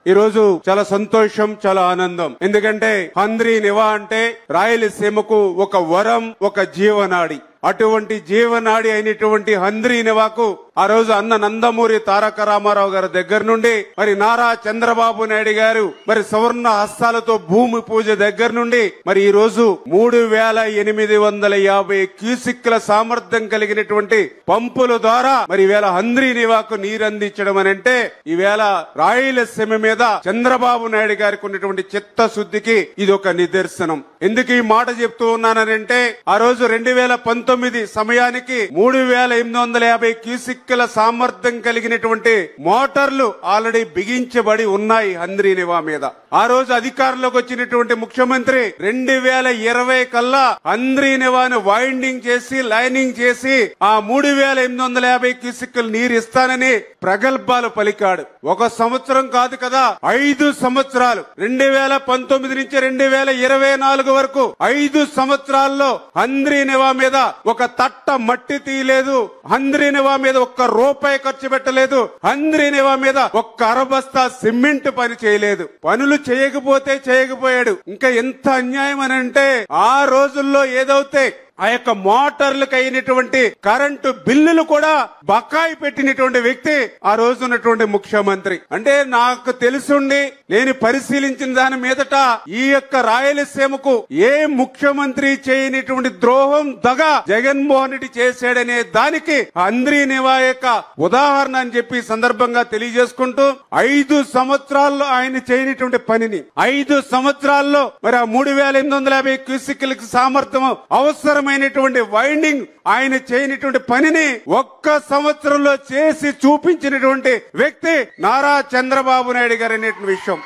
ఈ రోజు చాలా సంతోషం, చాలా ఆనందం. ఎందుకంటే హంద్రీ నివా అంటే రాయలసీమకు ఒక వరం, ఒక జీవనాడి. అటువంటి జీవనాడి అయినటువంటి హంద్రీ నివాకు ఆ రోజు అన్న నందమూరి తారక రామారావు గారి దగ్గర నుండి మరి నారా చంద్రబాబు నాయుడు గారు మరి సవర్ణ హస్తాలతో భూమి పూజ దగ్గర నుండి మరి ఈ రోజు 3850 క్యూసిక్ల సామర్థ్యం కలిగినటువంటి పంపుల ద్వారా మరి ఈవేళ హంద్రీ నివాకు నీరు అందించడం అని అంటే ఈవేళ రాయలసీమ మీద చంద్రబాబు నాయుడు గారికి ఉన్నటువంటి చిత్తశుద్ధికి ఇది ఒక నిదర్శనం. ఎందుకు ఈ మాట చెప్తూ ఉన్నానంటే ఆ రోజు 2019 సమయానికి 3850 క్యూసిక్ల సామర్థ్యం కలిగినటువంటి మోటార్లు ఆల్రెడీ బిగించబడి ఉన్నాయి హంద్రీ నివా మీద. ఆ రోజు అధికారంలోకి వచ్చినటువంటి ముఖ్యమంత్రి 2020 కల్లా హంద్రీ నివాను వైండింగ్ చేసి లైనింగ్ చేసి ఆ 3850 క్యూసిక్లు నీరు ఇస్తానని ప్రగల్భాలు పలికాడు. ఒక సంవత్సరం కాదు కదా, 5 సంవత్సరాలు 2019 నుంచి 2024 వరకు 5 సంవత్సరాల్లో హంద్రీ నివా మీద ఒక తట్ట మట్టి తీయలేదు, హంద్రీ నివా మీద ఒక్క రూపాయి ఖర్చు పెట్టలేదు, హంద్రీ నివా మీద ఒక్క అరబస్తా సిమెంట్ పని చేయలేదు. పనులు చేయకపోతే చేయకపోయాడు. ఇంకా ఎంత అన్యాయం అని అంటే ఆ రోజుల్లో ఏదైతే ఆ యొక్క మోటార్లకు అయినటువంటి కరెంటు బిల్లులు కూడా బకాయి పెట్టినటువంటి వ్యక్తి ఆ రోజు ఉన్నటువంటి ముఖ్యమంత్రి. అంటే నాకు తెలుసుండి నేను పరిశీలించిన దాని మీదట ఈ యొక్క రాయలసీమకు ఏ ముఖ్యమంత్రి చేయనటువంటి ద్రోహం దగ జగన్మోహన్ రెడ్డి చేశాడనే దానికి హంద్రీ నివా యొక్క ఉదాహరణ అని చెప్పి సందర్భంగా తెలియజేసుకుంటూ 5 సంవత్సరాల్లో ఆయన చేయనటువంటి పనిని 5 సంవత్సరాల్లో మరి ఆ 3850 క్యూసిక్లకి సామర్థ్యం అవసరం వైండింగ్ ఆయన చేయనటువంటి పనిని ఒక్క సంవత్సరంలో చేసి చూపించినటువంటి వ్యక్తి నారా చంద్రబాబు నాయుడు గారు అనే విషయం